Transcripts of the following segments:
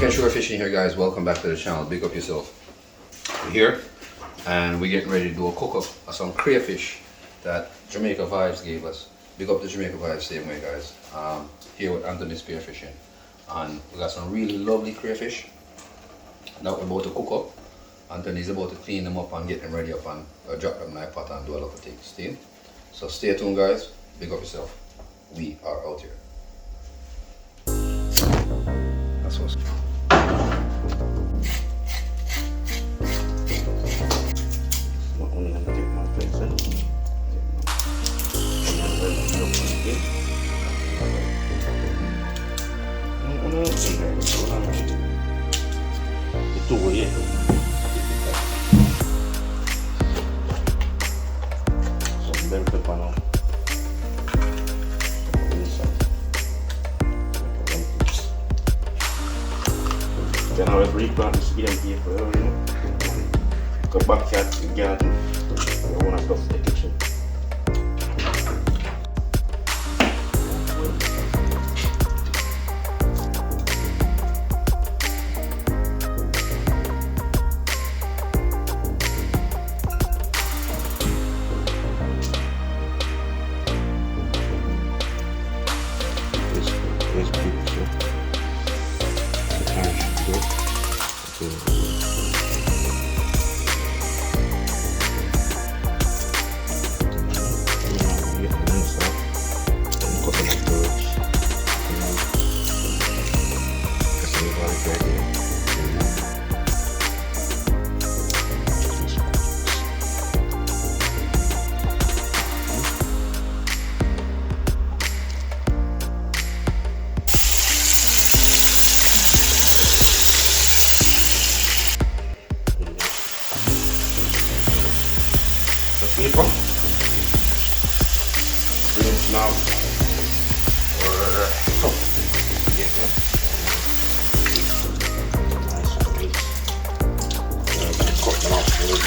Jamaican shore fishing here, guys. Welcome back to the channel. Big up yourself. We're here and we're getting ready to do a cook up of some crayfish that Jamaica Vibes gave us. Big up the Jamaica Vibes same way, guys. Here with Anthony's Spearfishing, and we got some really lovely crayfish that we're about to cook up. Anthony's about to clean them up and get them ready up and drop them in my pot and do a lot of things. Steam. So stay tuned, guys. Big up yourself. We are out here. That's what's Then I will replant this game here for you know. Go back to the garden. I want to stuff the kitchen. People, rinse now, or nice rinse. Cut them off good.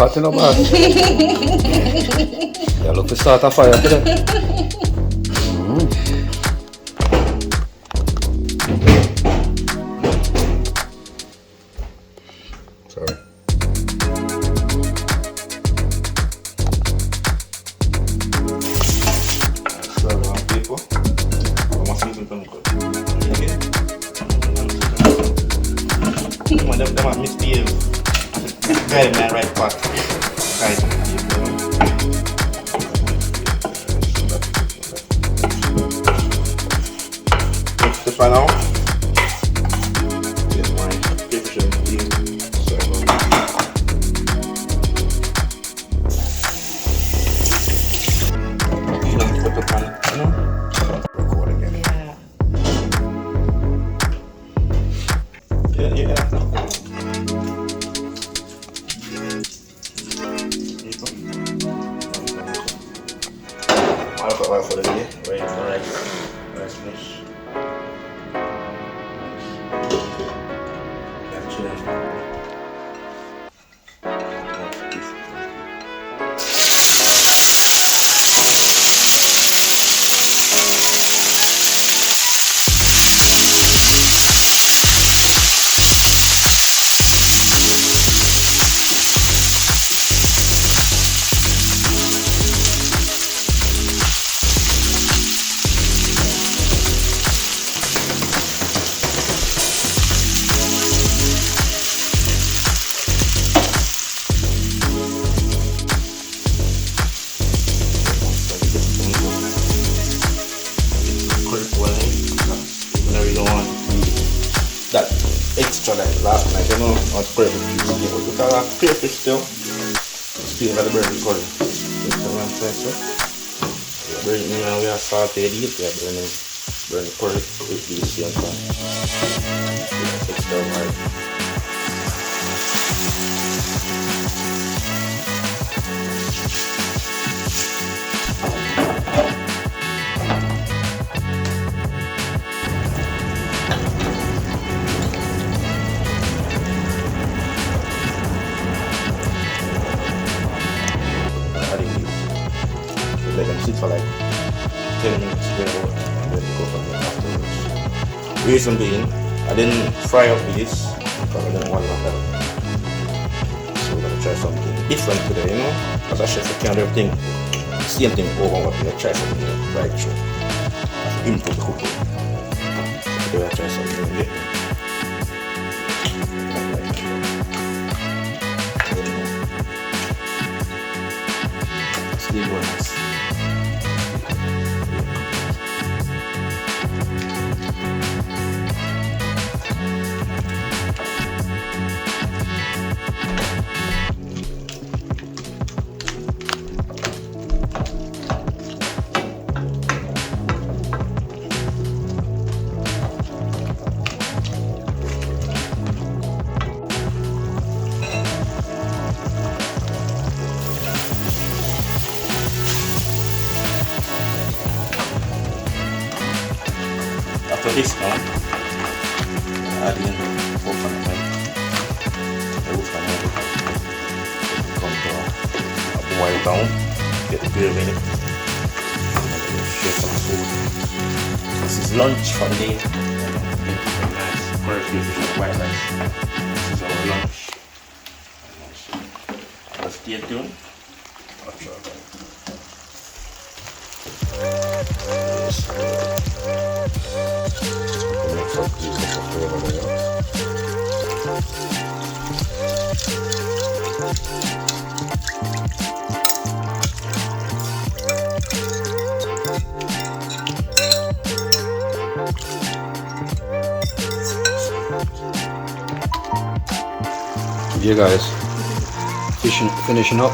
hot in the bath. Yeah, look to start a fire today. Sorry. Serve on paper. I want to use them good. Come on, them are misbehave. Guide my right part. Guide me. This one now. Here's my picture. You don't put the pan, you know? Record again. Yeah. Yeah. oil for the day. Right, alright. Rice finish. That's chicken. That extra like last night, you know, on crayfish, but you can have crayfish still got the bread recording. You know what I'm saying, so? We have sauteed it, we have burn the curry with the same time. Yeah, extra hard. Let them sit for like 10 minutes, and then go from there afterwards. Reason being, I didn't fry up these because I didn't want that. So we're gonna try something different today, you know? As a chef, you can't do everything, same thing over and over, you try something right through. Improve the cooking. So we're gonna try something different. Leave one nice. After this now, add in 4 pounds come to a boil down, get the gravy in it, and share some food. This is lunch for the day. Nice curry fish with white rice. This is our lunch. Let's stay tuned. Mix up these little flavor there. Yeah guys, finishing up.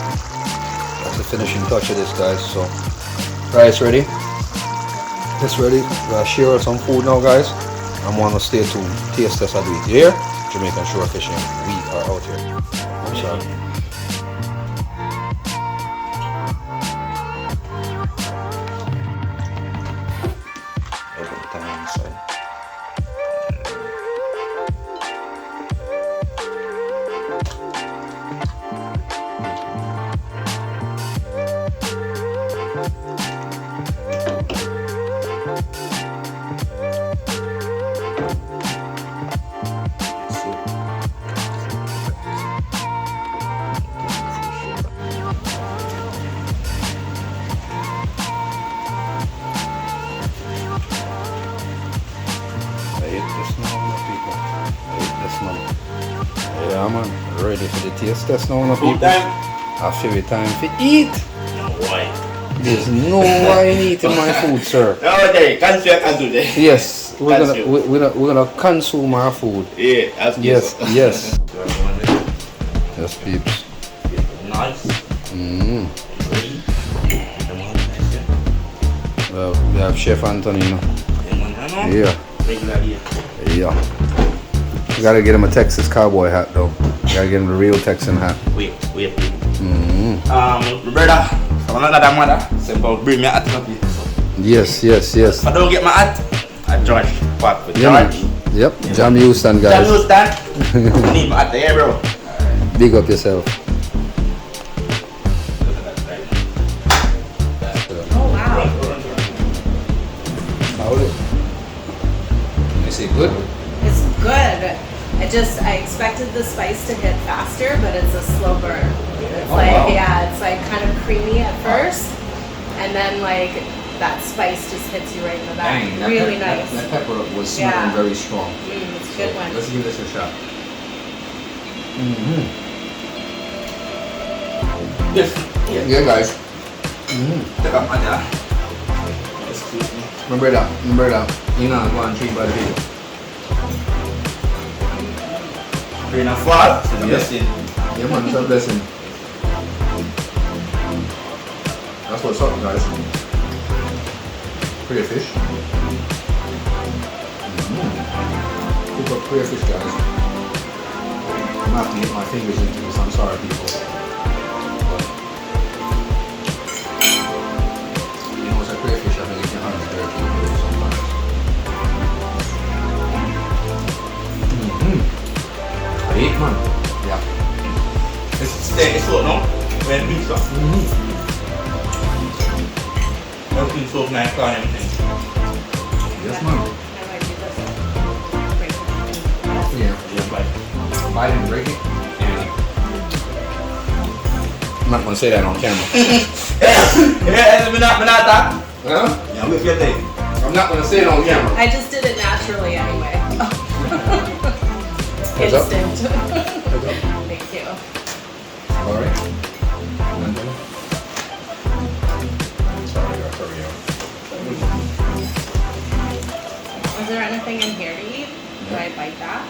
That's the finishing touch of this guys. So rice ready. It's ready. We'll share some food now guys. I'm gonna stay tuned. Taste test I do it here. Jamaican shore fishing. We are out here. I'm sorry. Yeah man, ready for the taste test now, people. A favorite time to eat. No wine. There's no wine eating my food, sir. Okay, consume. Yes, we're gonna consume our food. Yeah, that's yes. Yes, peeps. Nice. Well, we have Chef Anthony, you know. Yeah. Yeah. You gotta get him a Texas cowboy hat though. You gotta get him the real Texan hat. Wait. My brother, I'm another mother. Simple, bring me a hat up here. Yes, yes, yes. I don't get my hat. I George Park with Yeah, man. George. Yep, Jam Houston, Jam guys. Houston. I need my hat there, bro. Big up yourself. Oh wow. Is it good? It's good. I expected the spice to hit faster, but it's a slow burn. It's wow. it's like kind of creamy at first, and then like that spice just hits you right in the back. Really nice. That pepper was smooth Yeah. and very strong. It's a good one. Let's give this a shot. Yes. Yeah, guys. Take up my hat. Excuse me. Remember that. You know, go and treat by the people. Rain and fall. It's a Yeah. blessing. Yeah, man, it's a blessing. That's what's up, guys. Crawfish. Cook up crawfish, guys. I'm gonna have to get my fingers into this. I'm sorry, people. But, you know, it's a crawfish. I think it can hardly bear to sometimes. I eat, man. Yeah. It's steak, it's so no? When pizza. Everything's so nice and everything. Yes, man. I might do this. Break it. Yeah. Just like. If I didn't break it, I'm not gonna say that on camera. Yeah, me not that. Huh? Yeah, I'm with your thing. I'm not gonna say it on camera. I just did it naturally anyway. What's up? Instinct. Thank you. Alright. Sorry, I got you. Was there anything in here to eat? Do I bite that?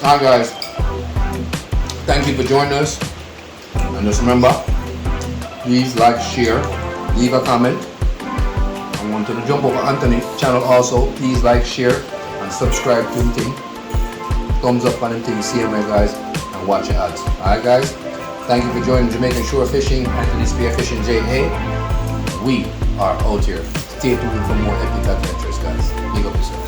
Alright, guys. Thank you for joining us. And just remember, please like, share, leave a comment. I want you to jump over Anthony's channel also. Please like, share, and subscribe to him thing. Thumbs up on him thing, see him there, guys, and watch your ads. Alright, guys. Thank you for joining Jamaican Shore Fishing, Anthony Spearfishing JA. We are out here. Stay tuned for more epic adventures, guys. Big up yourself.